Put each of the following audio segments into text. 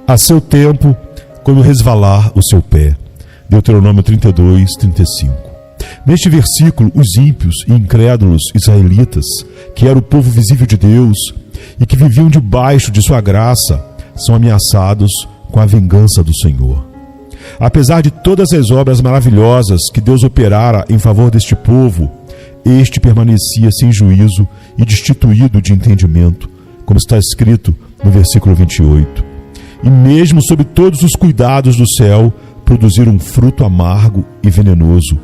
A seu tempo, quando resvalar o seu pé. Deuteronômio 32, 35. Neste versículo, os ímpios e incrédulos israelitas, que era o povo visível de Deus e que viviam debaixo de sua graça, são ameaçados com a vingança do Senhor. Apesar de todas as obras maravilhosas que Deus operara em favor deste povo, este permanecia sem juízo e destituído de entendimento, como está escrito no versículo 28. E mesmo sob todos os cuidados do céu, produziram um fruto amargo e venenoso,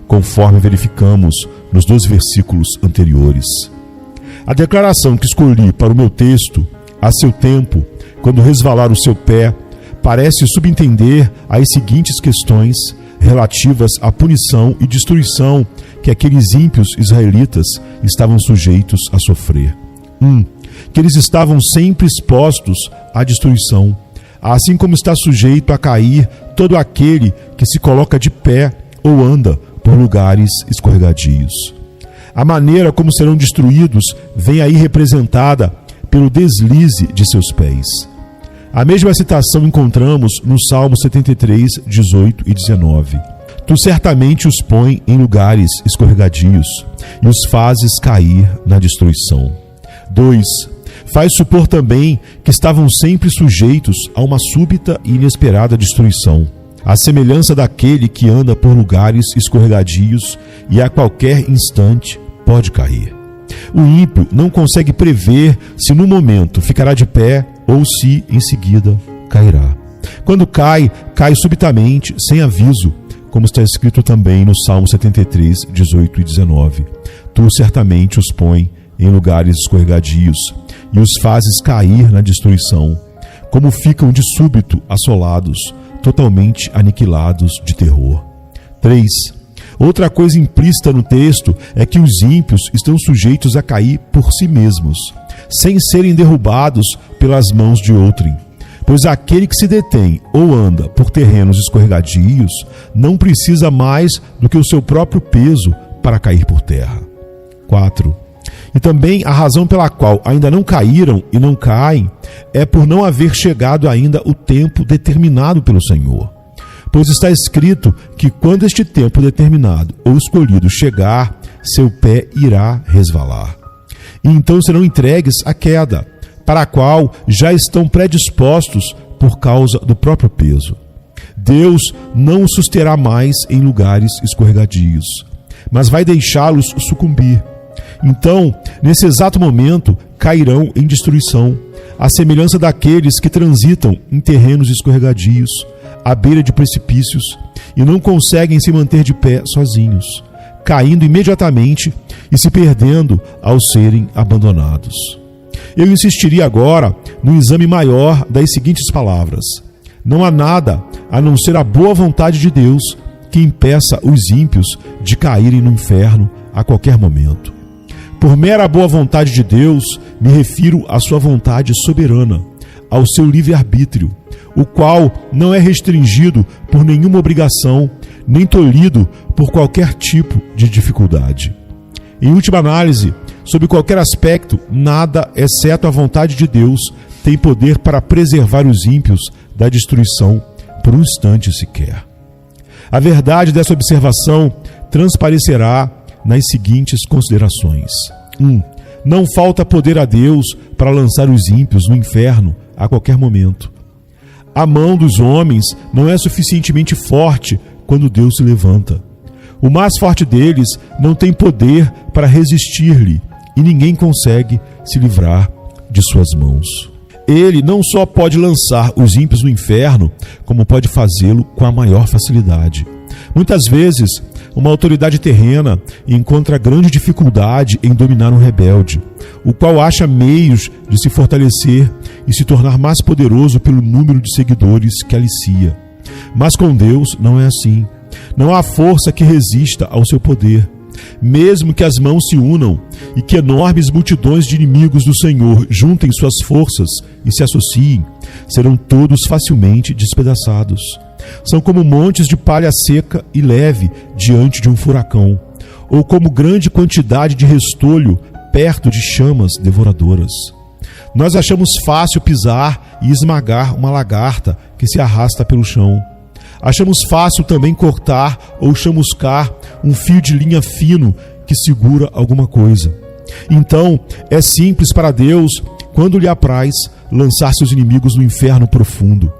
conforme verificamos nos 2 versículos anteriores. A declaração que escolhi para o meu texto, a seu tempo, quando resvalar o seu pé, parece subentender as seguintes questões relativas à punição e destruição que aqueles ímpios israelitas estavam sujeitos a sofrer. 1. Que eles estavam sempre expostos à destruição, assim como está sujeito a cair todo aquele que se coloca de pé ou anda por lugares escorregadios. A maneira como serão destruídos vem aí representada pelo deslize de seus pés. A mesma citação encontramos no Salmo 73, 18 e 19. Tu certamente os põe em lugares escorregadios e os fazes cair na destruição. 2. Faz supor também que estavam sempre sujeitos a uma súbita e inesperada destruição, à semelhança daquele que anda por lugares escorregadios e a qualquer instante pode cair. O ímpio não consegue prever se no momento ficará de pé ou se em seguida cairá. Quando cai, cai subitamente, sem aviso, como está escrito também no Salmo 73, 18 e 19. Tu certamente os põe em lugares escorregadios e os fazes cair na destruição, como ficam de súbito assolados, totalmente aniquilados de terror. 3. Outra coisa implícita no texto é que os ímpios estão sujeitos a cair por si mesmos, sem serem derrubados pelas mãos de outrem, pois aquele que se detém ou anda por terrenos escorregadios não precisa mais do que o seu próprio peso para cair por terra. 4. E também a razão pela qual ainda não caíram e não caem é por não haver chegado ainda o tempo determinado pelo Senhor. Pois está escrito que quando este tempo determinado ou escolhido chegar, seu pé irá resvalar. E então serão entregues à queda, para a qual já estão predispostos por causa do próprio peso. Deus não os susterá mais em lugares escorregadios, mas vai deixá-los sucumbir. Então, nesse exato momento, cairão em destruição, à semelhança daqueles que transitam em terrenos escorregadios, à beira de precipícios, e não conseguem se manter de pé sozinhos, caindo imediatamente e se perdendo ao serem abandonados. Eu insistiria agora no exame maior das seguintes palavras: não há nada a não ser a boa vontade de Deus que impeça os ímpios de caírem no inferno a qualquer momento. Por mera boa vontade de Deus, me refiro à sua vontade soberana, ao seu livre-arbítrio, o qual não é restringido por nenhuma obrigação, nem tolhido por qualquer tipo de dificuldade. Em última análise, sob qualquer aspecto, nada, exceto a vontade de Deus, tem poder para preservar os ímpios da destruição por um instante sequer. A verdade dessa observação transparecerá nas seguintes considerações. 1. Não falta poder a Deus para lançar os ímpios no inferno a qualquer momento. A mão dos homens não é suficientemente forte quando Deus se levanta. O mais forte deles não tem poder para resistir-lhe e ninguém consegue se livrar de suas mãos. Ele não só pode lançar os ímpios no inferno, como pode fazê-lo com a maior facilidade. Muitas vezes, uma autoridade terrena encontra grande dificuldade em dominar um rebelde, o qual acha meios de se fortalecer e se tornar mais poderoso pelo número de seguidores que alicia. Mas com Deus não é assim. Não há força que resista ao seu poder. Mesmo que as mãos se unam e que enormes multidões de inimigos do Senhor juntem suas forças e se associem, serão todos facilmente despedaçados. São como montes de palha seca e leve diante de um furacão, ou como grande quantidade de restolho perto de chamas devoradoras. Nós achamos fácil pisar e esmagar uma lagarta que se arrasta pelo chão. Achamos fácil também cortar ou chamuscar um fio de linha fino que segura alguma coisa. Então, é simples para Deus, quando lhe apraz, lançar seus inimigos no inferno profundo.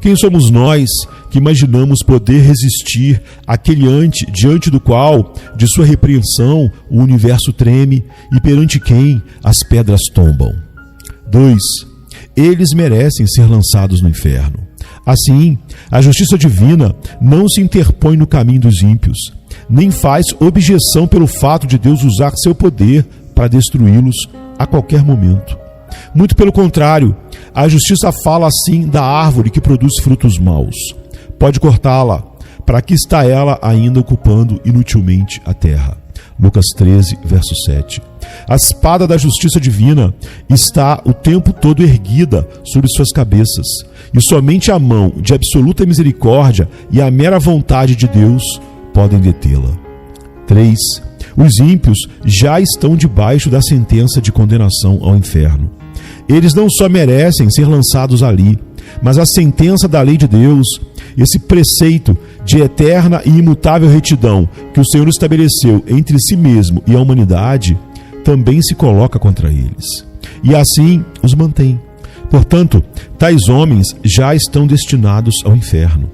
Quem somos nós que imaginamos poder resistir àquele diante do qual, de sua repreensão, o universo treme e perante quem as pedras tombam? 2. Eles merecem ser lançados no inferno. Assim, a justiça divina não se interpõe no caminho dos ímpios, nem faz objeção pelo fato de Deus usar seu poder para destruí-los a qualquer momento. Muito pelo contrário, a justiça fala assim da árvore que produz frutos maus. Pode cortá-la, para que está ela ainda ocupando inutilmente a terra. Lucas 13, verso 7. A espada da justiça divina está o tempo todo erguida sobre suas cabeças, e somente a mão de absoluta misericórdia e a mera vontade de Deus podem detê-la. 3. Os ímpios já estão debaixo da sentença de condenação ao inferno. Eles não só merecem ser lançados ali, mas a sentença da lei de Deus, esse preceito de eterna e imutável retidão que o Senhor estabeleceu entre si mesmo e a humanidade, também se coloca contra eles. E assim os mantém. Portanto, tais homens já estão destinados ao inferno.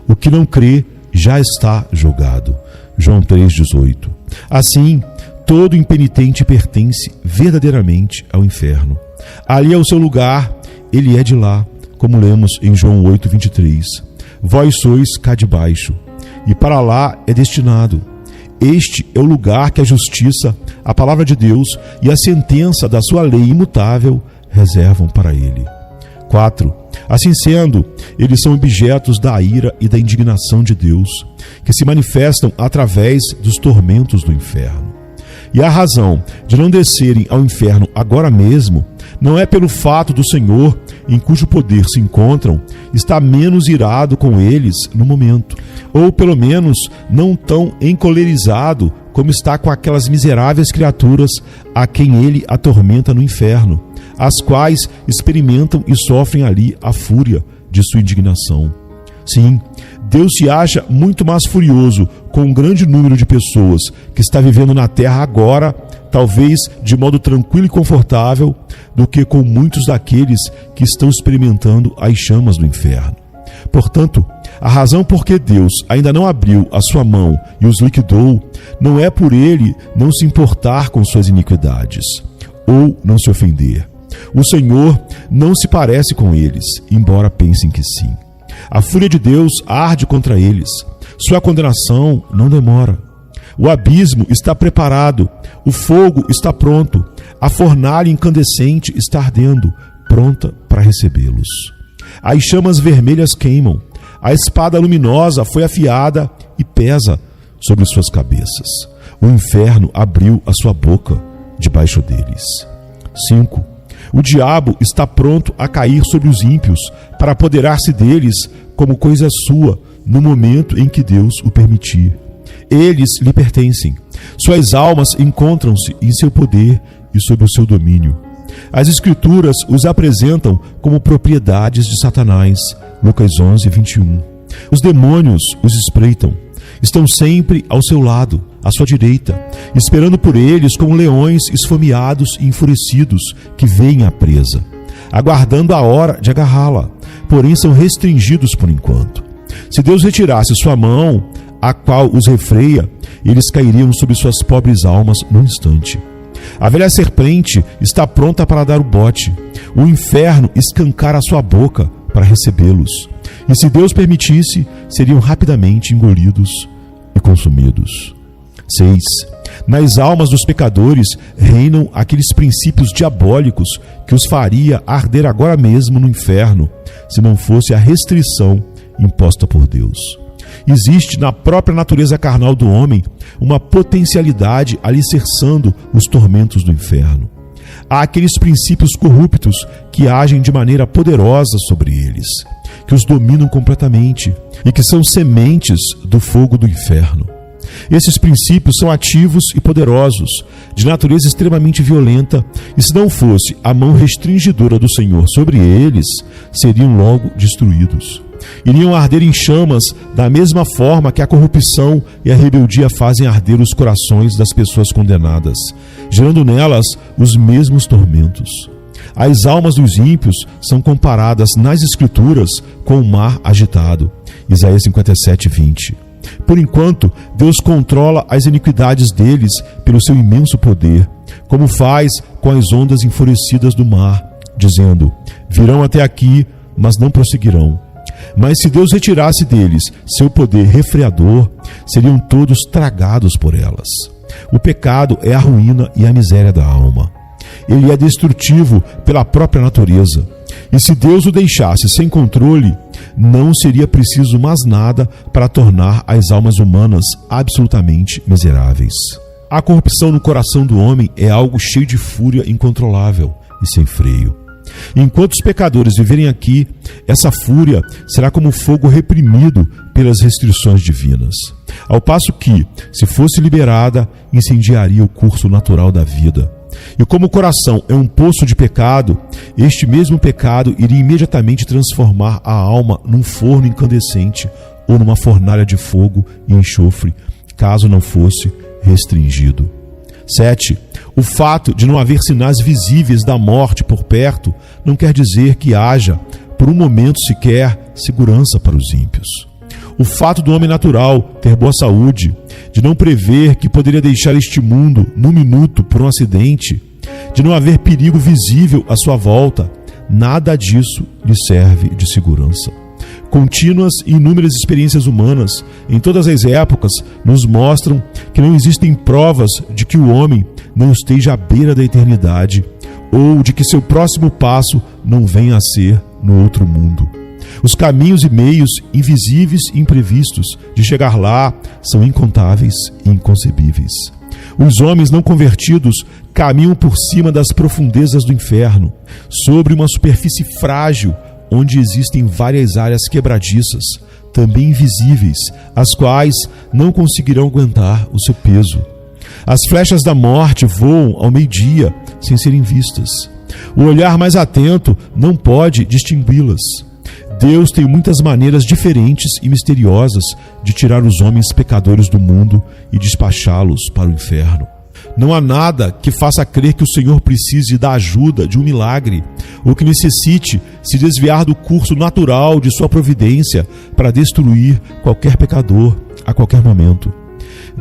O que não crê já está julgado. João 3,18. Assim, todo impenitente pertence verdadeiramente ao inferno. Ali é o seu lugar, ele é de lá, como lemos em João 8,23. Vós sois cá de baixo, e para lá é destinado. Este é o lugar que a justiça, a palavra de Deus e a sentença da sua lei imutável reservam para ele. 4. Assim sendo, eles são objetos da ira e da indignação de Deus, que se manifestam através dos tormentos do inferno. E a razão de não descerem ao inferno agora mesmo não é pelo fato do Senhor, em cujo poder se encontram, estar menos irado com eles no momento, ou pelo menos não tão encolerizado como está com aquelas miseráveis criaturas a quem ele atormenta no inferno, as quais experimentam e sofrem ali a fúria de sua indignação. Sim, Deus se acha muito mais furioso com um grande número de pessoas que está vivendo na terra agora, talvez de modo tranquilo e confortável, do que com muitos daqueles que estão experimentando as chamas do inferno. Portanto, a razão por que Deus ainda não abriu a sua mão e os liquidou não é por ele não se importar com suas iniquidades, ou não se ofender. O Senhor não se parece com eles, embora pensem que sim. A fúria de Deus arde contra eles. Sua condenação não demora. O abismo está preparado, o fogo está pronto, a fornalha incandescente está ardendo, pronta para recebê-los. As chamas vermelhas queimam, a espada luminosa foi afiada e pesa sobre suas cabeças. O inferno abriu a sua boca debaixo deles. 5. O diabo está pronto a cair sobre os ímpios para apoderar-se deles como coisa sua no momento em que Deus o permitir. Eles lhe pertencem. Suas almas encontram-se em seu poder e sob o seu domínio. As Escrituras os apresentam como propriedades de Satanás. Lucas 11:21. Os demônios os espreitam. Estão sempre ao seu lado, à sua direita, esperando por eles como leões esfomeados e enfurecidos que veem a presa, aguardando a hora de agarrá-la, porém são restringidos por enquanto. Se Deus retirasse sua mão, a qual os refreia, eles cairiam sobre suas pobres almas num instante. A velha serpente está pronta para dar o bote. O inferno escancara a sua boca para recebê-los. E se Deus permitisse, seriam rapidamente engolidos e consumidos. 6. Nas almas dos pecadores reinam aqueles princípios diabólicos que os faria arder agora mesmo no inferno, se não fosse a restrição imposta por Deus. Existe na própria natureza carnal do homem uma potencialidade alicerçando os tormentos do inferno. Há aqueles princípios corruptos que agem de maneira poderosa sobre eles, que os dominam completamente e que são sementes do fogo do inferno. Esses princípios são ativos e poderosos, de natureza extremamente violenta, e se não fosse a mão restringidora do Senhor sobre eles, seriam logo destruídos. Iriam arder em chamas da mesma forma que a corrupção e a rebeldia fazem arder os corações das pessoas condenadas, gerando nelas os mesmos tormentos. As almas dos ímpios são comparadas nas Escrituras com o mar agitado. Isaías 57:20. Por enquanto, Deus controla as iniquidades deles pelo seu imenso poder, como faz com as ondas enfurecidas do mar, dizendo: virão até aqui, mas não prosseguirão. Mas se Deus retirasse deles seu poder refreador, seriam todos tragados por elas. O pecado é a ruína e a miséria da alma. Ele é destrutivo pela própria natureza. E se Deus o deixasse sem controle, não seria preciso mais nada para tornar as almas humanas absolutamente miseráveis. A corrupção no coração do homem é algo cheio de fúria incontrolável e sem freio. Enquanto os pecadores viverem aqui, essa fúria será como fogo reprimido pelas restrições divinas. Ao passo que, se fosse liberada, incendiaria o curso natural da vida. E como o coração é um poço de pecado, este mesmo pecado iria imediatamente transformar a alma num forno incandescente ou numa fornalha de fogo e enxofre, caso não fosse restringido. 7. O fato de não haver sinais visíveis da morte por perto não quer dizer que haja, por um momento sequer, segurança para os ímpios. O fato do homem natural ter boa saúde, de não prever que poderia deixar este mundo num minuto por um acidente, de não haver perigo visível à sua volta, nada disso lhe serve de segurança. Contínuas e inúmeras experiências humanas, em todas as épocas, nos mostram que não existem provas de que o homem não esteja à beira da eternidade ou de que seu próximo passo não venha a ser no outro mundo. Os caminhos e meios invisíveis e imprevistos de chegar lá são incontáveis e inconcebíveis. Os homens não convertidos caminham por cima das profundezas do inferno, sobre uma superfície frágil, onde existem várias áreas quebradiças, também invisíveis, as quais não conseguirão aguentar o seu peso. As flechas da morte voam ao meio-dia sem serem vistas. O olhar mais atento não pode distingui-las. Deus tem muitas maneiras diferentes e misteriosas de tirar os homens pecadores do mundo e despachá-los para o inferno. Não há nada que faça crer que o Senhor precise da ajuda de um milagre ou que necessite se desviar do curso natural de sua providência para destruir qualquer pecador a qualquer momento.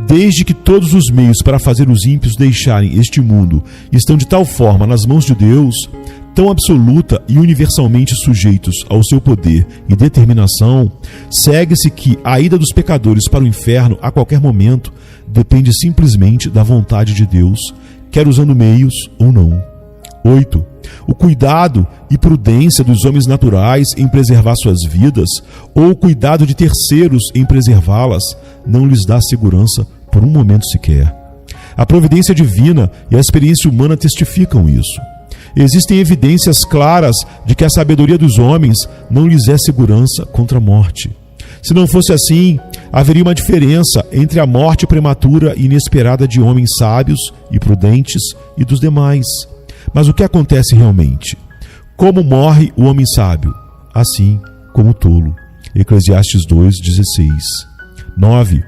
Desde que todos os meios para fazer os ímpios deixarem este mundo estão de tal forma nas mãos de Deus, tão absoluta e universalmente sujeitos ao seu poder e determinação, segue-se que a ida dos pecadores para o inferno a qualquer momento depende simplesmente da vontade de Deus, quer usando meios ou não. 8. O cuidado e prudência dos homens naturais em preservar suas vidas, ou o cuidado de terceiros em preservá-las, não lhes dá segurança por um momento sequer. A providência divina e a experiência humana testificam isso. Existem evidências claras de que a sabedoria dos homens não lhes é segurança contra a morte. Se não fosse assim, haveria uma diferença entre a morte prematura e inesperada de homens sábios e prudentes e dos demais. Mas o que acontece realmente? Como morre o homem sábio? Assim como o tolo. Eclesiastes 2:16. 9.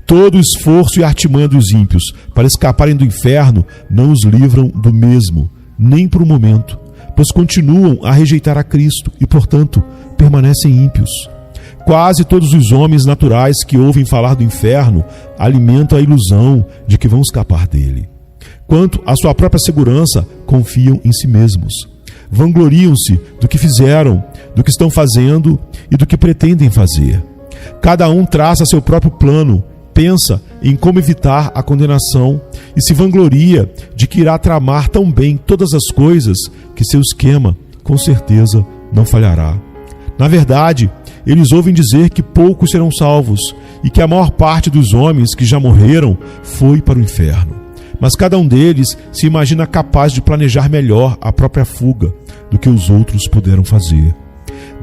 Todo o esforço e artimanha dos ímpios para escaparem do inferno não os livram do mesmo, nem por um momento, pois continuam a rejeitar a Cristo e, portanto, permanecem ímpios. Quase todos os homens naturais que ouvem falar do inferno alimentam a ilusão de que vão escapar dele. Quanto à sua própria segurança, confiam em si mesmos. Vangloriam-se do que fizeram, do que estão fazendo e do que pretendem fazer. Cada um traça seu próprio plano, pensa em como evitar a condenação e se vangloria de que irá tramar tão bem todas as coisas que seu esquema, com certeza, não falhará. Na verdade, eles ouvem dizer que poucos serão salvos e que a maior parte dos homens que já morreram foi para o inferno. Mas cada um deles se imagina capaz de planejar melhor a própria fuga do que os outros puderam fazer.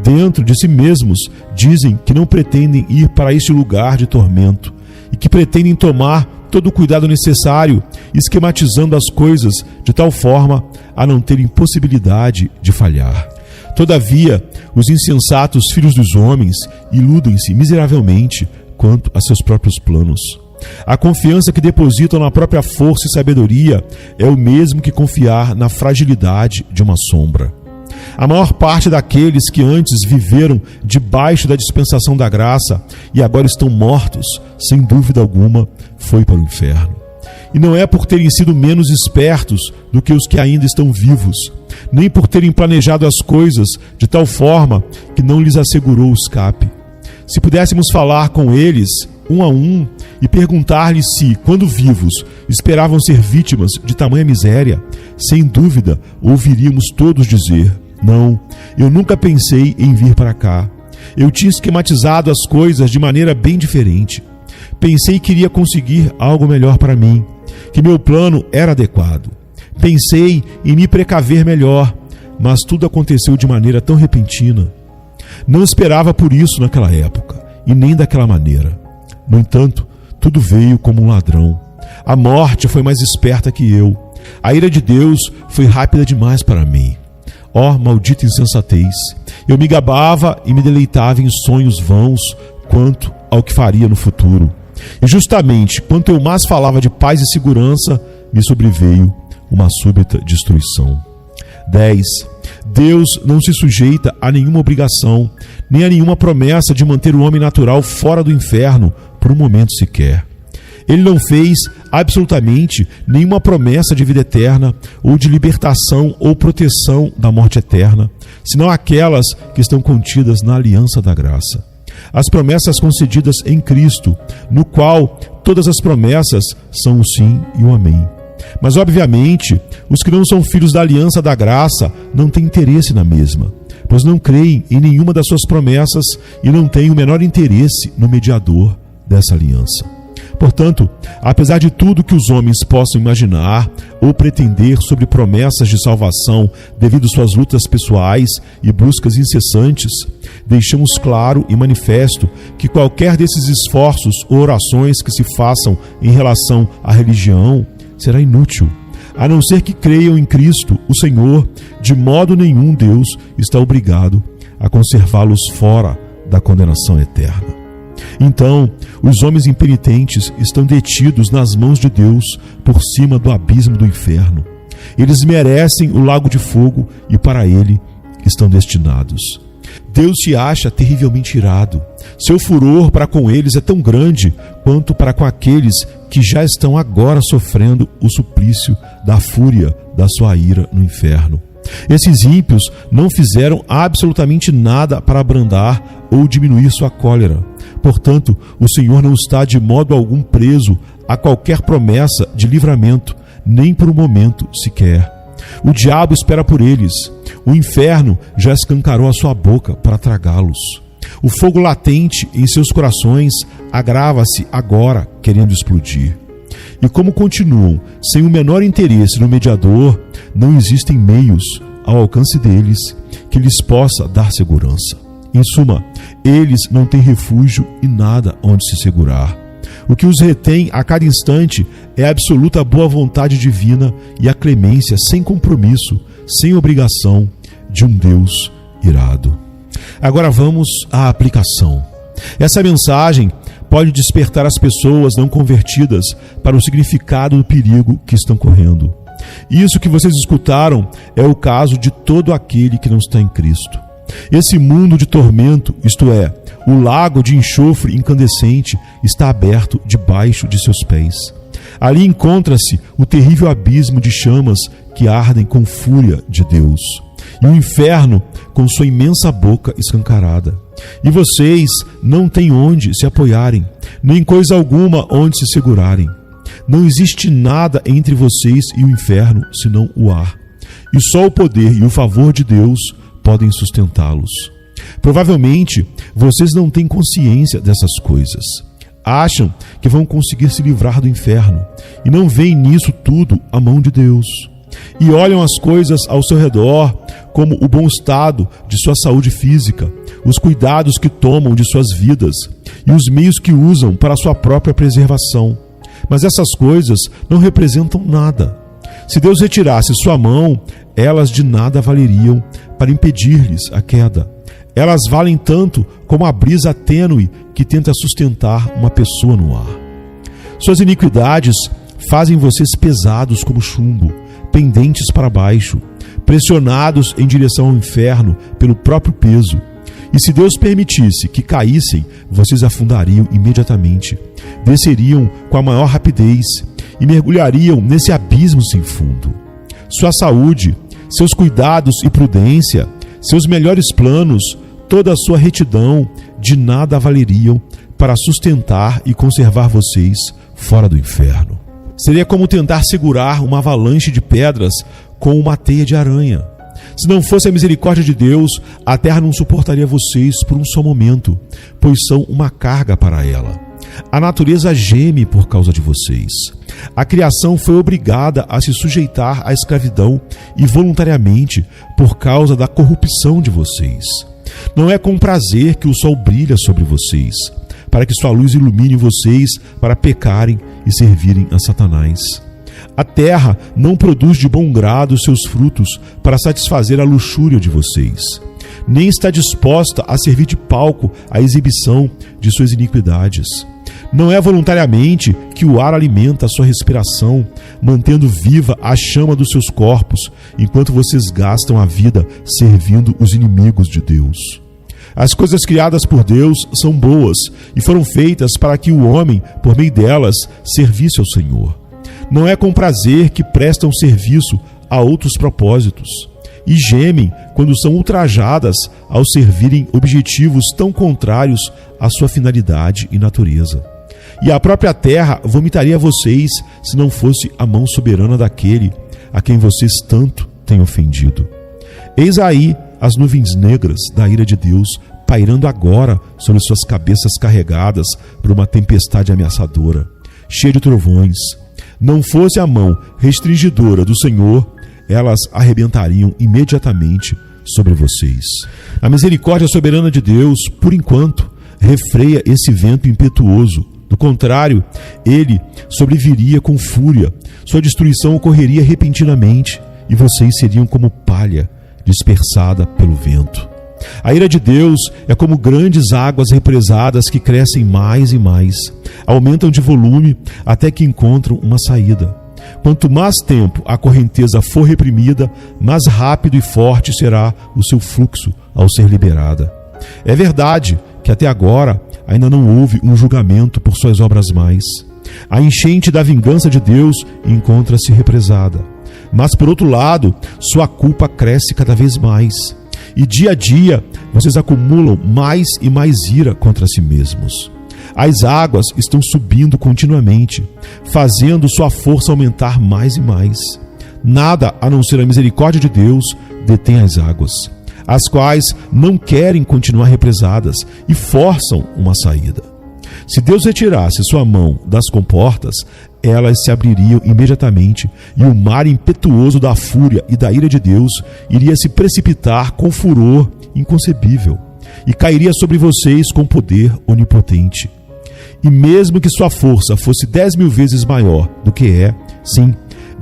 Dentro de si mesmos, dizem que não pretendem ir para este lugar de tormento e que pretendem tomar todo o cuidado necessário, esquematizando as coisas de tal forma a não terem possibilidade de falhar. Todavia, os insensatos filhos dos homens iludem-se miseravelmente quanto a seus próprios planos. A confiança que depositam na própria força e sabedoria é o mesmo que confiar na fragilidade de uma sombra. A maior parte daqueles que antes viveram debaixo da dispensação da graça e agora estão mortos, sem dúvida alguma, foi para o inferno. E não é por terem sido menos espertos do que os que ainda estão vivos, nem por terem planejado as coisas de tal forma que não lhes assegurou o escape. Se pudéssemos falar com eles, um a um, e perguntar-lhes se, quando vivos, esperavam ser vítimas de tamanha miséria, sem dúvida ouviríamos todos dizer: não, eu nunca pensei em vir para cá. Eu tinha esquematizado as coisas de maneira bem diferente. Pensei que iria conseguir algo melhor para mim, que meu plano era adequado. Pensei em me precaver melhor, mas tudo aconteceu de maneira tão repentina. Não esperava por isso naquela época, e nem daquela maneira. No entanto, tudo veio como um ladrão. A morte foi mais esperta que eu. A ira de Deus foi rápida demais para mim. Ó, maldita insensatez! Eu me gabava e me deleitava em sonhos vãos quanto ao que faria no futuro. E justamente quanto eu mais falava de paz e segurança, me sobreveio uma súbita destruição. 10. Deus não se sujeita a nenhuma obrigação, nem a nenhuma promessa de manter o homem natural fora do inferno por um momento sequer. Ele não fez absolutamente nenhuma promessa de vida eterna, ou de libertação ou proteção da morte eterna, senão aquelas que estão contidas na aliança da graça. As promessas concedidas em Cristo, no qual todas as promessas são o sim e o amém. Mas, obviamente, os que não são filhos da aliança da graça não têm interesse na mesma, pois não creem em nenhuma das suas promessas e não têm o menor interesse no mediador dessa aliança. Portanto, apesar de tudo que os homens possam imaginar ou pretender sobre promessas de salvação devido às suas lutas pessoais e buscas incessantes, deixamos claro e manifesto que qualquer desses esforços ou orações que se façam em relação à religião será inútil, a não ser que creiam em Cristo, o Senhor. De modo nenhum Deus está obrigado a conservá-los fora da condenação eterna. Então, os homens impenitentes estão detidos nas mãos de Deus por cima do abismo do inferno. Eles merecem o lago de fogo e para ele estão destinados. Deus se acha terrivelmente irado. Seu furor para com eles é tão grande quanto para com aqueles que já estão agora sofrendo o suplício da fúria da sua ira no inferno. Esses ímpios não fizeram absolutamente nada para abrandar ou diminuir sua cólera. Portanto, o Senhor não está de modo algum preso a qualquer promessa de livramento, nem por um momento sequer. O diabo espera por eles. O inferno já escancarou a sua boca para tragá-los. O fogo latente em seus corações agrava-se agora, querendo explodir. E como continuam sem o menor interesse no mediador, não existem meios ao alcance deles que lhes possa dar segurança. Em suma, eles não têm refúgio e nada onde se segurar. O que os retém a cada instante é a absoluta boa vontade divina e a clemência sem compromisso, sem obrigação de um Deus irado. Agora vamos à aplicação. Essa mensagem pode despertar as pessoas não convertidas para o significado do perigo que estão correndo. Isso que vocês escutaram é o caso de todo aquele que não está em Cristo. Esse mundo de tormento, isto é, o lago de enxofre incandescente, está aberto debaixo de seus pés. Ali encontra-se o terrível abismo de chamas que ardem com fúria de Deus, e o inferno com sua imensa boca escancarada. E vocês não têm onde se apoiarem, nem coisa alguma onde se segurarem. Não existe nada entre vocês e o inferno, senão o ar. E só o poder e o favor de Deus podem sustentá-los. Provavelmente, vocês não têm consciência dessas coisas. Acham que vão conseguir se livrar do inferno e não veem nisso tudo a mão de Deus. E olham as coisas ao seu redor como o bom estado de sua saúde física, os cuidados que tomam de suas vidas e os meios que usam para a sua própria preservação. Mas essas coisas não representam nada. Se Deus retirasse sua mão, elas de nada valeriam para impedir-lhes a queda. Elas valem tanto como a brisa tênue que tenta sustentar uma pessoa no ar. Suas iniquidades fazem vocês pesados como chumbo, pendentes para baixo, pressionados em direção ao inferno pelo próprio peso. E se Deus permitisse que caíssem, vocês afundariam imediatamente, desceriam com a maior rapidez e mergulhariam nesse abismo sem fundo. Sua saúde, seus cuidados e prudência, seus melhores planos, toda a sua retidão, de nada valeriam para sustentar e conservar vocês fora do inferno. Seria como tentar segurar uma avalanche de pedras com uma teia de aranha. Se não fosse a misericórdia de Deus, a terra não suportaria vocês por um só momento, pois são uma carga para ela. A natureza geme por causa de vocês. A criação foi obrigada a se sujeitar à escravidão e voluntariamente por causa da corrupção de vocês. Não é com prazer que o sol brilha sobre vocês, para que sua luz ilumine vocês para pecarem e servirem a Satanás. A terra não produz de bom grado seus frutos para satisfazer a luxúria de vocês, nem está disposta a servir de palco à exibição de suas iniquidades. Não é voluntariamente que o ar alimenta a sua respiração, mantendo viva a chama dos seus corpos, enquanto vocês gastam a vida servindo os inimigos de Deus. As coisas criadas por Deus são boas e foram feitas para que o homem, por meio delas, servisse ao Senhor. Não é com prazer que prestam serviço a outros propósitos e gemem quando são ultrajadas ao servirem objetivos tão contrários à sua finalidade e natureza. E a própria terra vomitaria vocês se não fosse a mão soberana daquele a quem vocês tanto têm ofendido. Eis aí as nuvens negras da ira de Deus pairando agora sobre suas cabeças carregadas por uma tempestade ameaçadora, cheia de trovões. Não fosse a mão restringidora do Senhor, elas arrebentariam imediatamente sobre vocês. A misericórdia soberana de Deus, por enquanto, refreia esse vento impetuoso. Do contrário, ele sobreviria com fúria, sua destruição ocorreria repentinamente e vocês seriam como palha dispersada pelo vento. A ira de Deus é como grandes águas represadas que crescem mais e mais, aumentam de volume até que encontram uma saída. Quanto mais tempo a correnteza for reprimida, mais rápido e forte será o seu fluxo ao ser liberada. É verdade que até agora ainda não houve um julgamento por suas obras mais. A enchente da vingança de Deus encontra-se represada. Mas, por outro lado, sua culpa cresce cada vez mais. E dia a dia, vocês acumulam mais e mais ira contra si mesmos. As águas estão subindo continuamente, fazendo sua força aumentar mais e mais. Nada, a não ser a misericórdia de Deus, detém as águas, as quais não querem continuar represadas e forçam uma saída. Se Deus retirasse sua mão das comportas, elas se abririam imediatamente e o mar impetuoso da fúria e da ira de Deus iria se precipitar com furor inconcebível e cairia sobre vocês com poder onipotente. E mesmo que sua força fosse 10.000 vezes maior do que é, sim,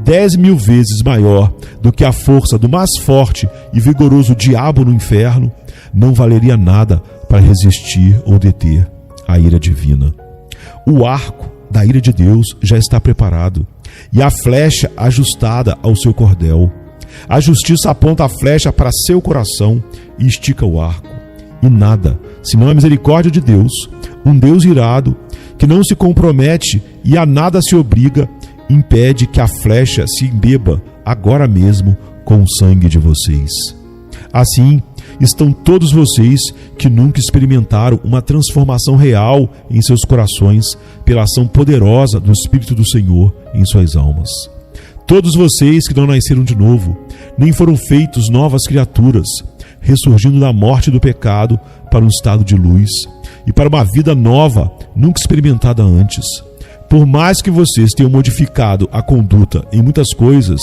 10.000 vezes maior do que a força do mais forte e vigoroso diabo no inferno, não valeria nada para resistir ou deter a ira divina. O arco da ira de Deus já está preparado e a flecha ajustada ao seu cordel. A justiça aponta a flecha para seu coração e estica o arco. E nada, senão a misericórdia de Deus, um Deus irado, que não se compromete e a nada se obriga, impede que a flecha se embeba agora mesmo com o sangue de vocês. Assim, estão todos vocês que nunca experimentaram uma transformação real em seus corações pela ação poderosa do Espírito do Senhor em suas almas. Todos vocês que não nasceram de novo, nem foram feitos novas criaturas, ressurgindo da morte do pecado para um estado de luz e para uma vida nova, nunca experimentada antes. Por mais que vocês tenham modificado a conduta em muitas coisas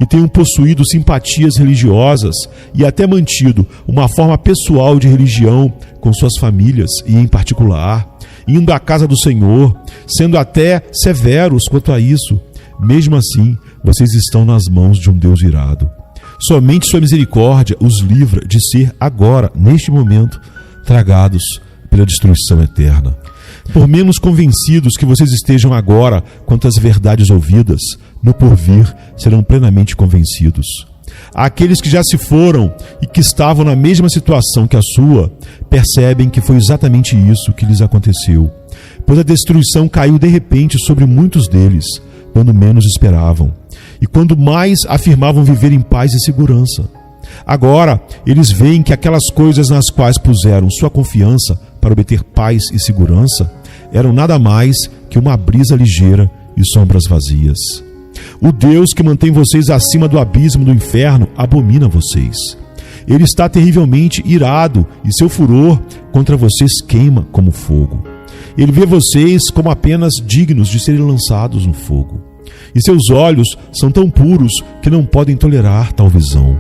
e tenham possuído simpatias religiosas e até mantido uma forma pessoal de religião com suas famílias e em particular, indo à casa do Senhor, sendo até severos quanto a isso, mesmo assim, vocês estão nas mãos de um Deus irado. Somente sua misericórdia os livra de ser agora, neste momento, tragados pela destruição eterna. Por menos convencidos que vocês estejam agora quanto às verdades ouvidas, no porvir serão plenamente convencidos. Aqueles que já se foram e que estavam na mesma situação que a sua, percebem que foi exatamente isso que lhes aconteceu, pois a destruição caiu de repente sobre muitos deles, quando menos esperavam, e quando mais afirmavam viver em paz e segurança. Agora, eles veem que aquelas coisas nas quais puseram sua confiança para obter paz e segurança eram nada mais que uma brisa ligeira e sombras vazias. O Deus que mantém vocês acima do abismo do inferno abomina vocês. Ele está terrivelmente irado e seu furor contra vocês queima como fogo. Ele vê vocês como apenas dignos de serem lançados no fogo. E seus olhos são tão puros que não podem tolerar tal visão.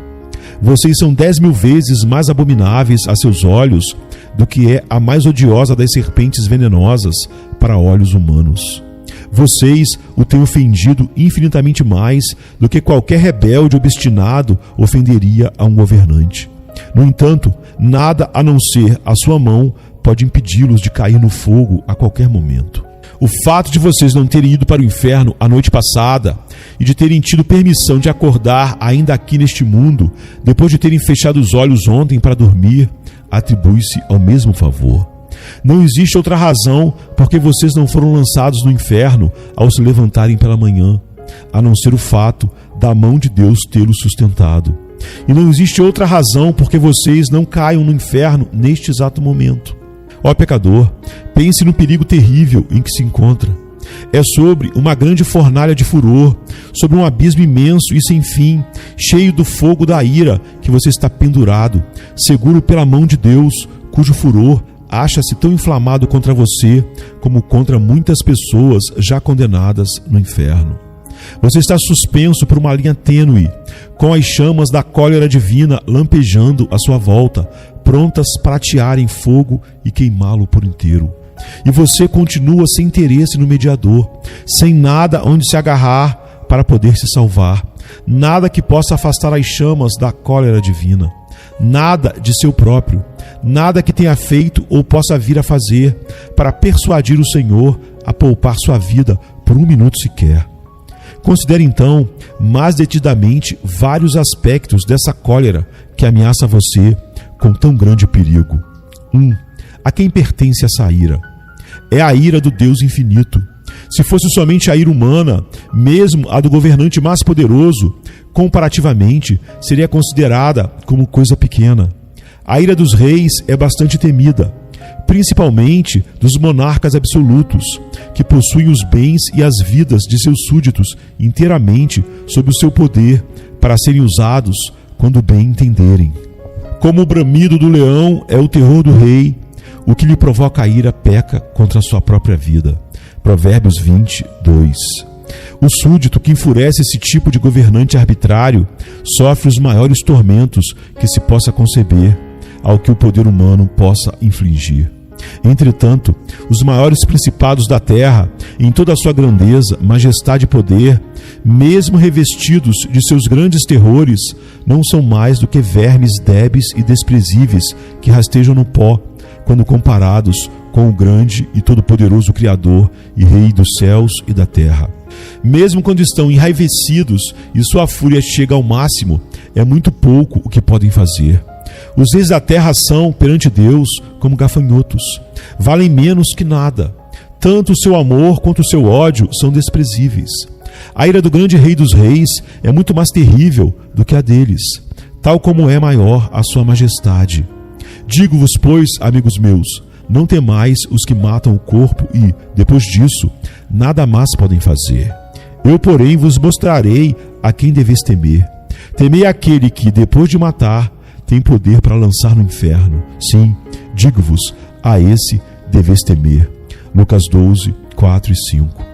Vocês são 10.000 vezes mais abomináveis a seus olhos do que é a mais odiosa das serpentes venenosas para olhos humanos. Vocês o têm ofendido infinitamente mais do que qualquer rebelde obstinado ofenderia a um governante. No entanto, nada a não ser a sua mão pode impedi-los de cair no fogo a qualquer momento. O fato de vocês não terem ido para o inferno a noite passada e de terem tido permissão de acordar ainda aqui neste mundo, depois de terem fechado os olhos ontem para dormir, atribui-se ao mesmo favor. Não existe outra razão por que vocês não foram lançados no inferno ao se levantarem pela manhã, a não ser o fato da mão de Deus tê-los sustentado. E não existe outra razão por que vocês não caiam no inferno neste exato momento. Ó pecador, pense no perigo terrível em que se encontra. É sobre uma grande fornalha de furor, sobre um abismo imenso e sem fim, cheio do fogo da ira, que você está pendurado, seguro pela mão de Deus, cujo furor acha-se tão inflamado contra você como contra muitas pessoas já condenadas no inferno. Você está suspenso por uma linha tênue, com as chamas da cólera divina lampejando à sua volta, prontas para atearem fogo e queimá-lo por inteiro. E você continua sem interesse no mediador, sem nada onde se agarrar para poder se salvar, nada que possa afastar as chamas da cólera divina, nada de seu próprio, nada que tenha feito ou possa vir a fazer para persuadir o Senhor a poupar sua vida por um minuto sequer. Considere então, mais detidamente, vários aspectos dessa cólera que ameaça você com tão grande perigo. 1. A quem pertence essa ira? É a ira do Deus infinito. Se fosse somente a ira humana, mesmo a do governante mais poderoso, comparativamente, seria considerada como coisa pequena. A ira dos reis é bastante temida, principalmente dos monarcas absolutos, que possuem os bens e as vidas de seus súditos inteiramente sob o seu poder para serem usados quando bem entenderem. Como o bramido do leão é o terror do rei, o que lhe provoca a ira peca contra a sua própria vida. Provérbios 20:2. O súdito que enfurece esse tipo de governante arbitrário sofre os maiores tormentos que se possa conceber ao que o poder humano possa infligir. Entretanto, os maiores principados da terra, em toda a sua grandeza, majestade e poder, mesmo revestidos de seus grandes terrores, não são mais do que vermes débeis e desprezíveis que rastejam no pó, quando comparados com o grande e todo-poderoso Criador e Rei dos céus e da terra. Mesmo quando estão enraivecidos e sua fúria chega ao máximo, é muito pouco o que podem fazer. Os reis da terra são, perante Deus, como gafanhotos. Valem menos que nada. Tanto o seu amor quanto o seu ódio são desprezíveis. A ira do grande Rei dos reis é muito mais terrível do que a deles, tal como é maior a sua majestade. Digo-vos, pois, amigos meus, não temais os que matam o corpo e, depois disso, nada mais podem fazer. Eu, porém, vos mostrarei a quem deveis temer. Temei aquele que, depois de matar, tem poder para lançar no inferno. Sim, digo-vos, a esse deveis temer. Lucas 12, 4 e 5.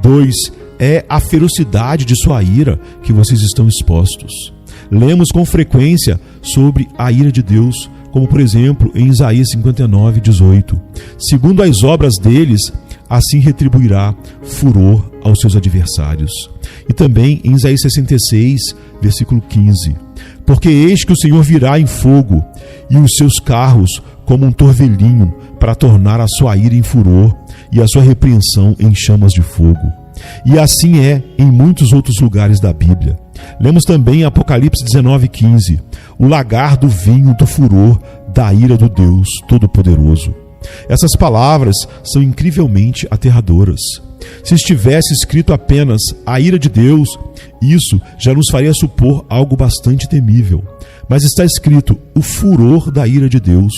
2. É a ferocidade de sua ira que vocês estão expostos. Lemos com frequência sobre a ira de Deus, como por exemplo em Isaías 59:18. Segundo as obras deles, assim retribuirá furor aos seus adversários. E também em Isaías 66, versículo 15. Porque eis que o Senhor virá em fogo, e os seus carros como um torvelinho, para tornar a sua ira em furor e a sua repreensão em chamas de fogo. E assim é em muitos outros lugares da Bíblia. Lemos também em Apocalipse 19:15, o lagar do vinho do furor da ira do Deus Todo-Poderoso. Essas palavras são incrivelmente aterradoras. Se estivesse escrito apenas a ira de Deus, isso já nos faria supor algo bastante temível. Mas está escrito o furor da ira de Deus,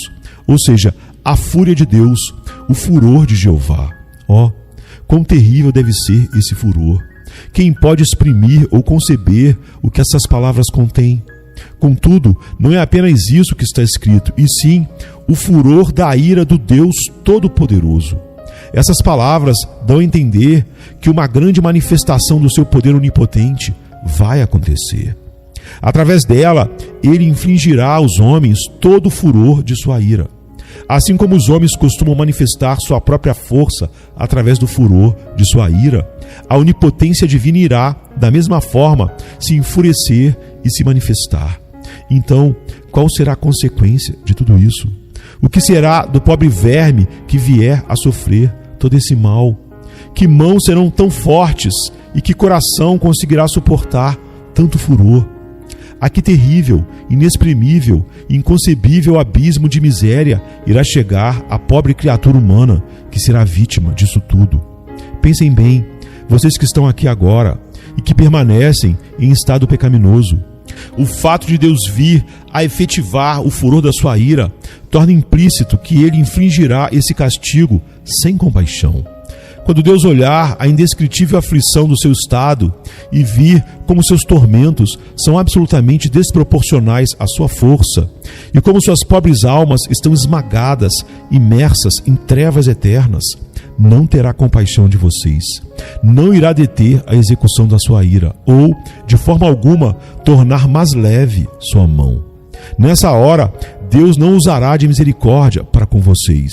ou seja, a fúria de Deus, o furor de Jeová. Ó, quão terrível deve ser esse furor! Quem pode exprimir ou conceber o que essas palavras contêm? Contudo, não é apenas isso que está escrito, e sim o furor da ira do Deus Todo-Poderoso. Essas palavras dão a entender que uma grande manifestação do seu poder onipotente vai acontecer. Através dela, ele infligirá aos homens todo o furor de sua ira. Assim como os homens costumam manifestar sua própria força através do furor de sua ira, a onipotência divina irá, da mesma forma, se enfurecer e se manifestar. Então, qual será a consequência de tudo isso? O que será do pobre verme que vier a sofrer todo esse mal? Que mãos serão tão fortes e que coração conseguirá suportar tanto furor? A que terrível, inexprimível, inconcebível abismo de miséria irá chegar a pobre criatura humana que será vítima disso tudo? Pensem bem, vocês que estão aqui agora e que permanecem em estado pecaminoso. O fato de Deus vir a efetivar o furor da sua ira torna implícito que ele infligirá esse castigo sem compaixão. Quando Deus olhar a indescritível aflição do seu estado e vir como seus tormentos são absolutamente desproporcionais à sua força e como suas pobres almas estão esmagadas, imersas em trevas eternas, não terá compaixão de vocês, não irá deter a execução da sua ira ou, de forma alguma, tornar mais leve sua mão. Nessa hora, Deus não usará de misericórdia para com vocês,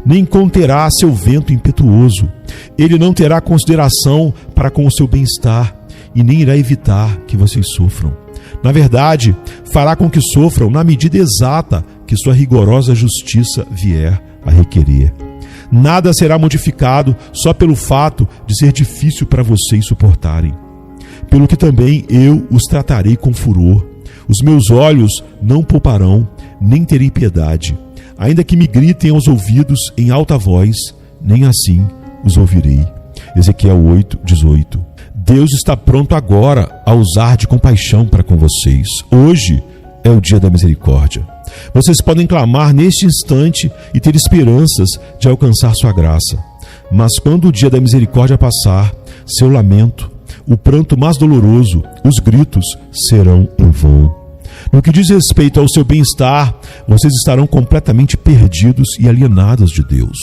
nem conterá seu vento impetuoso. Ele não terá consideração para com o seu bem-estar e nem irá evitar que vocês sofram. Na verdade, fará com que sofram na medida exata que sua rigorosa justiça vier a requerer. Nada será modificado só pelo fato de ser difícil para vocês suportarem. Pelo que também eu os tratarei com furor. Os meus olhos não pouparão, nem terei piedade. Ainda que me gritem aos ouvidos em alta voz, nem assim os ouvirei. Ezequiel 8:18. Deus está pronto agora a usar de compaixão para com vocês. Hoje é o dia da misericórdia. Vocês podem clamar neste instante e ter esperanças de alcançar sua graça. Mas quando o dia da misericórdia passar, seu lamento, o pranto mais doloroso, os gritos serão em vão. No que diz respeito ao seu bem-estar, vocês estarão completamente perdidos e alienados de Deus.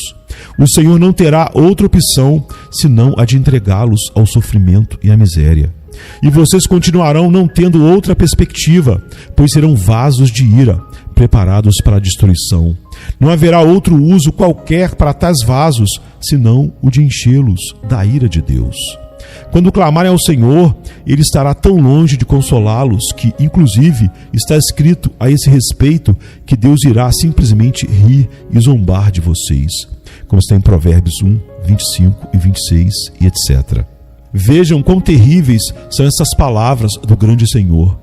O Senhor não terá outra opção senão a de entregá-los ao sofrimento e à miséria. E vocês continuarão não tendo outra perspectiva, pois serão vasos de ira, preparados para a destruição. Não haverá outro uso qualquer para tais vasos, senão o de enchê-los da ira de Deus. Quando clamarem ao Senhor, Ele estará tão longe de consolá-los que, inclusive, está escrito a esse respeito que Deus irá simplesmente rir e zombar de vocês, como está em Provérbios 1, 25 e 26 e etc. Vejam quão terríveis são essas palavras do grande Senhor.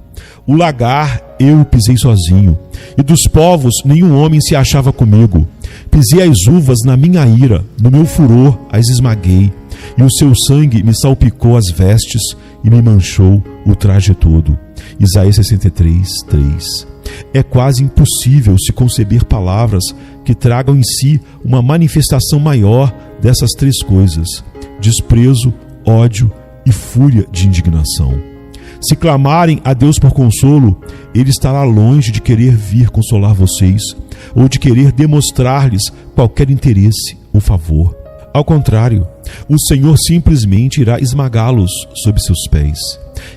O lagar eu pisei sozinho, e dos povos nenhum homem se achava comigo. Pisei as uvas na minha ira, no meu furor as esmaguei, e o seu sangue me salpicou as vestes e me manchou o traje todo. Isaías 63:3. É quase impossível se conceber palavras que tragam em si uma manifestação maior dessas três coisas: desprezo, ódio e fúria de indignação. Se clamarem a Deus por consolo, Ele estará longe de querer vir consolar vocês ou de querer demonstrar-lhes qualquer interesse ou favor. Ao contrário, o Senhor simplesmente irá esmagá-los sob seus pés.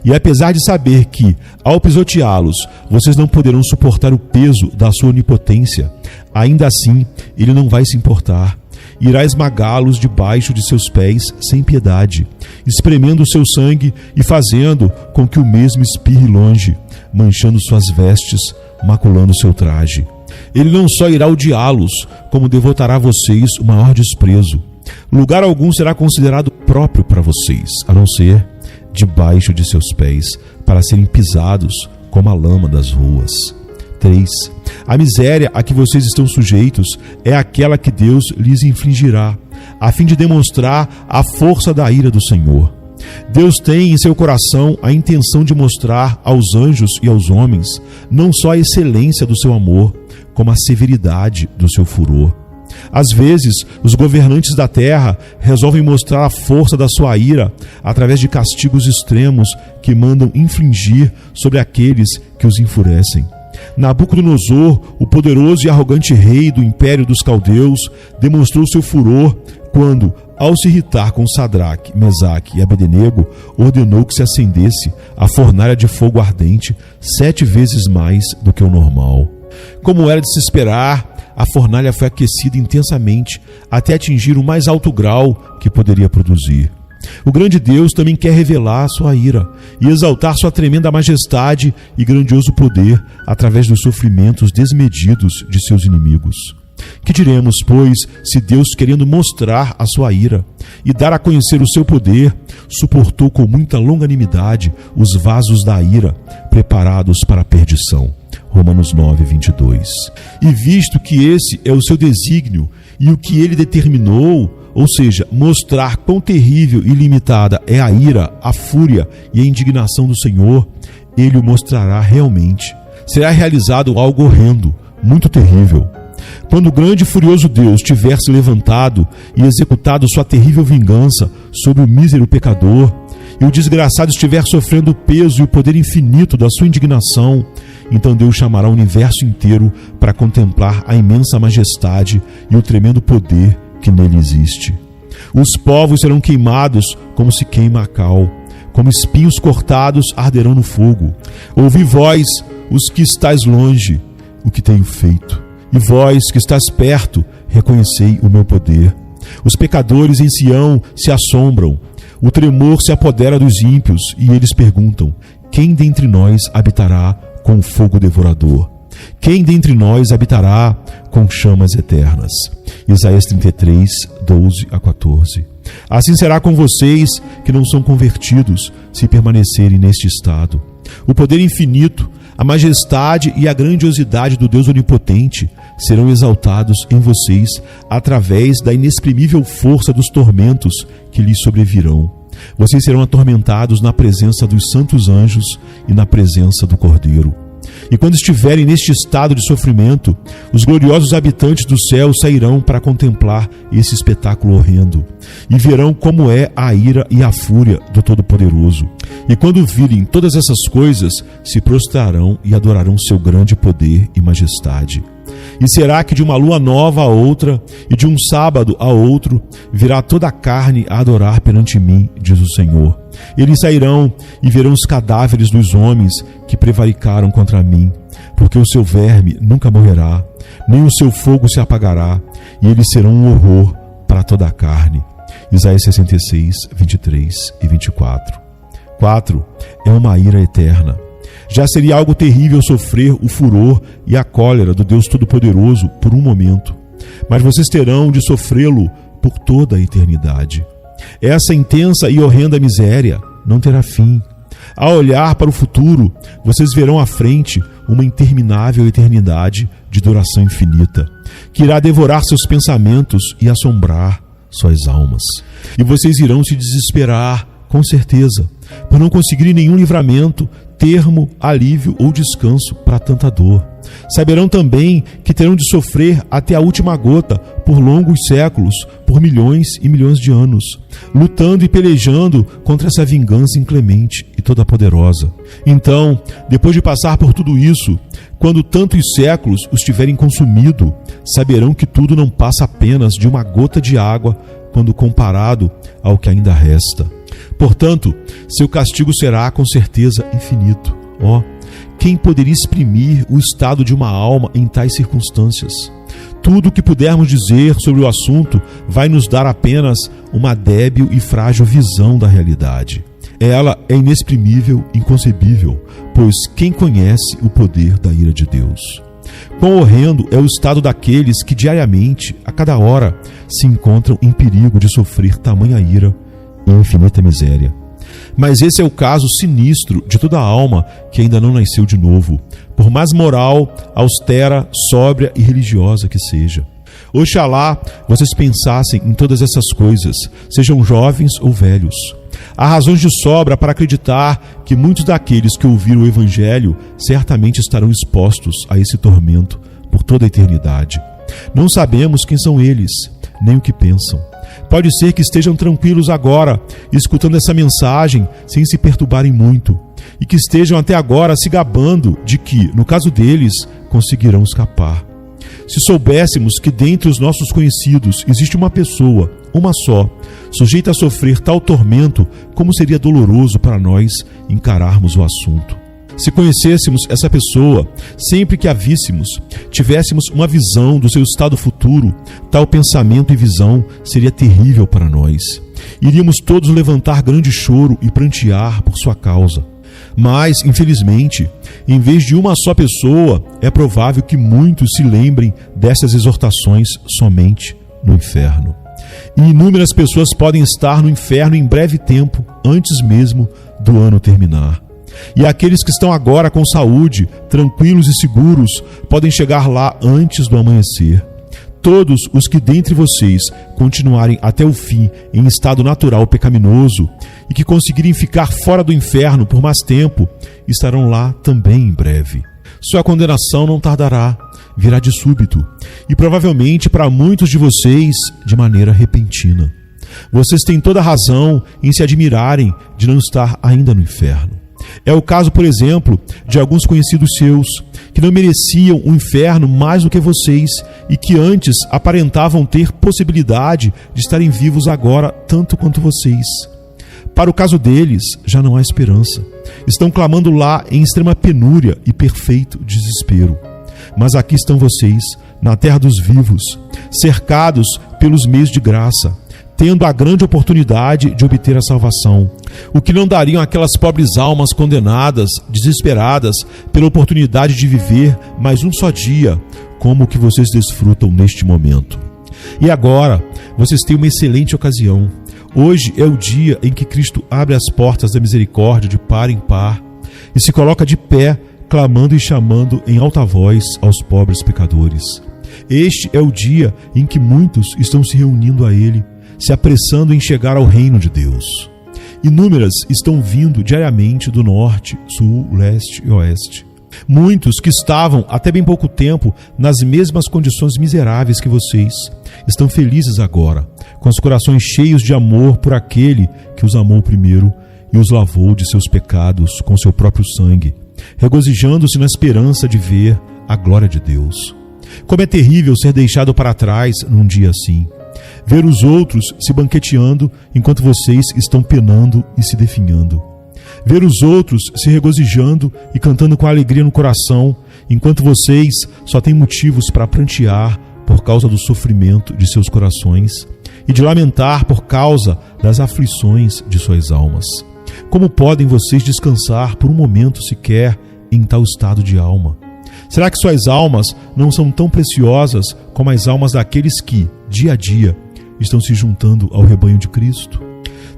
E apesar de saber que, ao pisoteá-los, vocês não poderão suportar o peso da sua onipotência, ainda assim, Ele não vai se importar. Irá esmagá-los debaixo de seus pés sem piedade, espremendo o seu sangue e fazendo com que o mesmo espirre longe, manchando suas vestes, maculando seu traje. Ele não só irá odiá-los, como devotará a vocês o maior desprezo. Lugar algum será considerado próprio para vocês, a não ser debaixo de seus pés, para serem pisados como a lama das ruas. 3. A miséria a que vocês estão sujeitos é aquela que Deus lhes infligirá, a fim de demonstrar a força da ira do Senhor. Deus tem em seu coração a intenção de mostrar aos anjos e aos homens não só a excelência do seu amor, como a severidade do seu furor. Às vezes, os governantes da terra resolvem mostrar a força da sua ira através de castigos extremos que mandam infligir sobre aqueles que os enfurecem. Nabucodonosor, o poderoso e arrogante rei do império dos caldeus, demonstrou seu furor quando, ao se irritar com Sadraque, Mesaque e Abednego, ordenou que se acendesse a fornalha de fogo ardente 7 vezes mais do que o normal. Como era de se esperar, a fornalha foi aquecida intensamente até atingir o mais alto grau que poderia produzir. O grande Deus também quer revelar sua ira e exaltar sua tremenda majestade e grandioso poder através dos sofrimentos desmedidos de seus inimigos. Que diremos, pois, se Deus, querendo mostrar a sua ira e dar a conhecer o seu poder, suportou com muita longanimidade os vasos da ira preparados para a perdição? Romanos 9, 22. E visto que esse é o seu desígnio e o que ele determinou, ou seja, mostrar quão terrível e limitada é a ira, a fúria e a indignação do Senhor, ele o mostrará realmente. Será realizado algo horrendo, muito terrível. Quando o grande e furioso Deus tiver se levantado e executado sua terrível vingança sobre o mísero pecador, e o desgraçado estiver sofrendo o peso e o poder infinito da sua indignação, então Deus chamará o universo inteiro para contemplar a imensa majestade e o tremendo poder que nele existe. Os povos serão queimados como se queima a cal, como espinhos cortados arderão no fogo. Ouvi vós, os que estáis longe, o que tenho feito. E vós, que estás perto, reconhecei o meu poder. Os pecadores em Sião se assombram, o tremor se apodera dos ímpios, e eles perguntam: quem dentre nós habitará com o fogo devorador? Quem dentre nós habitará com chamas eternas? Isaías 33, 12 a 14. Assim será com vocês que não são convertidos, se permanecerem neste estado. O poder infinito, a majestade e a grandiosidade do Deus onipotente serão exaltados em vocês através da inexprimível força dos tormentos que lhes sobrevirão. Vocês serão atormentados na presença dos santos anjos e na presença do Cordeiro. E quando estiverem neste estado de sofrimento, os gloriosos habitantes do céu sairão para contemplar esse espetáculo horrendo e verão como é a ira e a fúria do Todo-Poderoso. E quando virem todas essas coisas, se prostrarão e adorarão seu grande poder e majestade. E será que de uma lua nova a outra, e de um sábado a outro, virá toda a carne a adorar perante mim, diz o Senhor. Eles sairão e verão os cadáveres dos homens que prevaricaram contra mim, porque o seu verme nunca morrerá, nem o seu fogo se apagará, e eles serão um horror para toda a carne. Isaías 66, 23 e 24. 4. É uma ira eterna. Já seria algo terrível sofrer o furor e a cólera do Deus Todo-Poderoso por um momento, mas vocês terão de sofrê-lo por toda a eternidade. Essa intensa e horrenda miséria não terá fim. Ao olhar para o futuro, vocês verão à frente uma interminável eternidade de duração infinita, que irá devorar seus pensamentos e assombrar suas almas. E vocês irão se desesperar, com certeza, por não conseguirem nenhum livramento, termo, alívio ou descanso para tanta dor. Saberão também que terão de sofrer até a última gota por longos séculos, por milhões e milhões de anos, lutando e pelejando contra essa vingança inclemente e toda-poderosa. Então, depois de passar por tudo isso, quando tantos séculos os tiverem consumido, saberão que tudo não passa apenas de uma gota de água quando comparado ao que ainda resta. Portanto, seu castigo será com certeza infinito. Quem poderia exprimir o estado de uma alma em tais circunstâncias? Tudo o que pudermos dizer sobre o assunto vai nos dar apenas uma débil e frágil visão da realidade. Ela é inexprimível, inconcebível, pois quem conhece o poder da ira de Deus? Quão horrendo é o estado daqueles que diariamente, a cada hora, se encontram em perigo de sofrer tamanha ira e infinita miséria. Mas esse é o caso sinistro de toda alma que ainda não nasceu de novo, por mais moral, austera, sóbria e religiosa que seja. Oxalá vocês pensassem em todas essas coisas, sejam jovens ou velhos. Há razões de sobra para acreditar que muitos daqueles que ouviram o Evangelho certamente estarão expostos a esse tormento por toda a eternidade. Não sabemos quem são eles, nem o que pensam. Pode ser que estejam tranquilos agora, escutando essa mensagem sem se perturbarem muito, e que estejam até agora se gabando de que, no caso deles, conseguirão escapar. Se soubéssemos que dentre os nossos conhecidos existe uma pessoa, uma só, sujeita a sofrer tal tormento, como seria doloroso para nós encararmos o assunto. Se conhecêssemos essa pessoa, sempre que a víssemos, tivéssemos uma visão do seu estado futuro, tal pensamento e visão seria terrível para nós. Iríamos todos levantar grande choro e prantear por sua causa. Mas, infelizmente, em vez de uma só pessoa, é provável que muitos se lembrem dessas exortações somente no inferno. E inúmeras pessoas podem estar no inferno em breve tempo, antes mesmo do ano terminar. E aqueles que estão agora com saúde, tranquilos e seguros, podem chegar lá antes do amanhecer. Todos os que dentre vocês continuarem até o fim em estado natural pecaminoso e que conseguirem ficar fora do inferno por mais tempo, estarão lá também em breve. Sua condenação não tardará, virá de súbito, e provavelmente para muitos de vocês de maneira repentina. Vocês têm toda a razão em se admirarem de não estar ainda no inferno. É o caso, por exemplo, de alguns conhecidos seus, que não mereciam o inferno mais do que vocês e que antes aparentavam ter possibilidade de estarem vivos agora tanto quanto vocês. Para o caso deles, já não há esperança. Estão clamando lá em extrema penúria e perfeito desespero. Mas aqui estão vocês, na terra dos vivos, cercados pelos meios de graça, tendo a grande oportunidade de obter a salvação, o que não dariam aquelas pobres almas condenadas, desesperadas pela oportunidade de viver mais um só dia, como o que vocês desfrutam neste momento. E agora, vocês têm uma excelente ocasião. Hoje é o dia em que Cristo abre as portas da misericórdia de par em par e se coloca de pé, clamando e chamando em alta voz aos pobres pecadores. Este é o dia em que muitos estão se reunindo a Ele, se apressando em chegar ao reino de Deus. Inúmeras estão vindo diariamente do norte, sul, leste e oeste. Muitos que estavam até bem pouco tempo nas mesmas condições miseráveis que vocês, estão felizes agora, com os corações cheios de amor por aquele que os amou primeiro e os lavou de seus pecados com seu próprio sangue, regozijando-se na esperança de ver a glória de Deus. Como é terrível ser deixado para trás num dia assim. Ver os outros se banqueteando enquanto vocês estão penando e se definhando. Ver os outros se regozijando e cantando com alegria no coração, enquanto vocês só têm motivos para prantear por causa do sofrimento de seus corações e de lamentar por causa das aflições de suas almas. Como podem vocês descansar por um momento sequer em tal estado de alma? Será que suas almas não são tão preciosas como as almas daqueles que, dia a dia, estão se juntando ao rebanho de Cristo?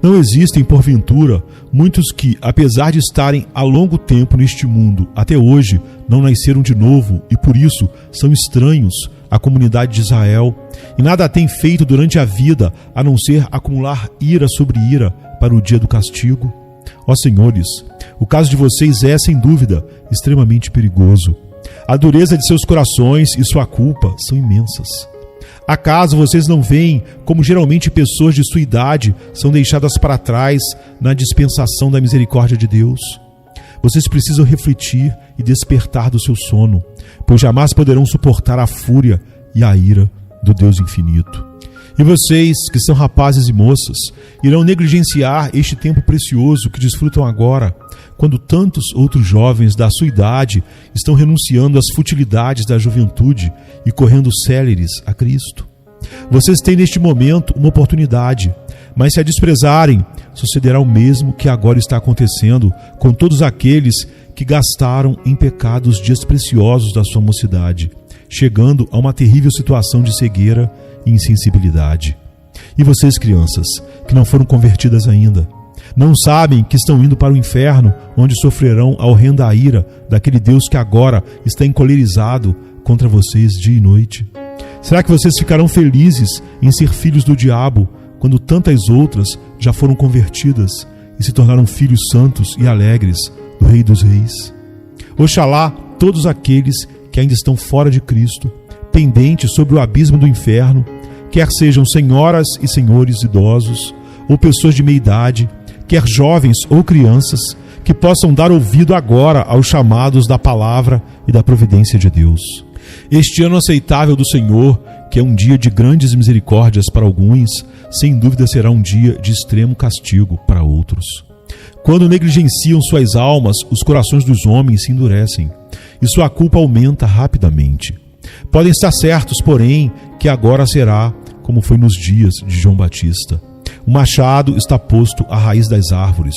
Não existem, porventura, muitos que, apesar de estarem há longo tempo neste mundo, até hoje não nasceram de novo e, por isso, são estranhos à comunidade de Israel e nada têm feito durante a vida a não ser acumular ira sobre ira para o dia do castigo? Ó senhores, o caso de vocês é, sem dúvida, extremamente perigoso. A dureza de seus corações e sua culpa são imensas. Acaso vocês não veem como geralmente pessoas de sua idade são deixadas para trás na dispensação da misericórdia de Deus? Vocês precisam refletir e despertar do seu sono, pois jamais poderão suportar a fúria e a ira do Deus infinito. E vocês, que são rapazes e moças, irão negligenciar este tempo precioso que desfrutam agora, quando tantos outros jovens da sua idade estão renunciando às futilidades da juventude e correndo céleres a Cristo. Vocês têm neste momento uma oportunidade, mas se a desprezarem, sucederá o mesmo que agora está acontecendo com todos aqueles que gastaram em pecados dias preciosos da sua mocidade, chegando a uma terrível situação de cegueira e insensibilidade. E vocês, crianças, que não foram convertidas ainda, não sabem que estão indo para o inferno, onde sofrerão a horrenda ira daquele Deus que agora está encolerizado contra vocês dia e noite? Será que vocês ficarão felizes em ser filhos do diabo, quando tantas outras já foram convertidas e se tornaram filhos santos e alegres do Rei dos Reis? Oxalá todos aqueles que ainda estão fora de Cristo, pendentes sobre o abismo do inferno, quer sejam senhoras e senhores idosos, ou pessoas de meia idade, quer jovens ou crianças, que possam dar ouvido agora aos chamados da palavra e da providência de Deus. Este ano aceitável do Senhor, que é um dia de grandes misericórdias para alguns, sem dúvida será um dia de extremo castigo para outros. Quando negligenciam suas almas, os corações dos homens se endurecem, e sua culpa aumenta rapidamente. Podem estar certos, porém, que agora será como foi nos dias de João Batista. O machado está posto à raiz das árvores,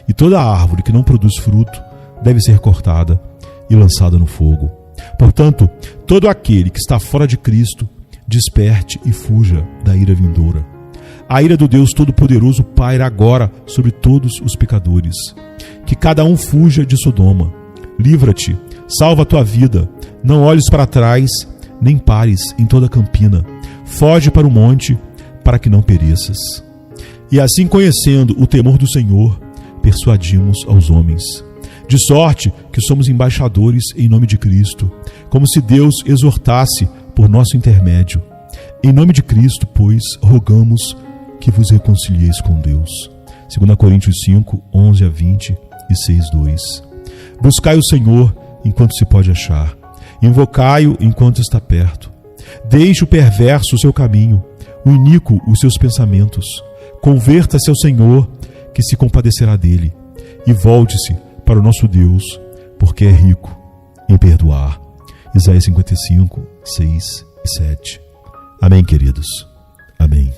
e toda árvore que não produz fruto deve ser cortada e lançada no fogo. Portanto, todo aquele que está fora de Cristo, desperte e fuja da ira vindoura. A ira do Deus Todo-Poderoso paira agora sobre todos os pecadores. Que cada um fuja de Sodoma. Livra-te, salva a tua vida, não olhes para trás, nem pares em toda a campina. Foge para o monte, para que não pereças. E assim, conhecendo o temor do Senhor, persuadimos aos homens. De sorte que somos embaixadores em nome de Cristo, como se Deus exortasse por nosso intermédio. Em nome de Cristo, pois, rogamos que vos reconcilieis com Deus. 2 Coríntios 5, 11 a 20 e 6, 2. Buscai o Senhor enquanto se pode achar. Invocai-o enquanto está perto. Deixe o perverso o seu caminho, o iníquo os seus pensamentos. Converta-se ao Senhor, que se compadecerá dele. E volte-se para o nosso Deus, porque é rico em perdoar. Isaías 55, 6 e 7. Amém, queridos. Amém.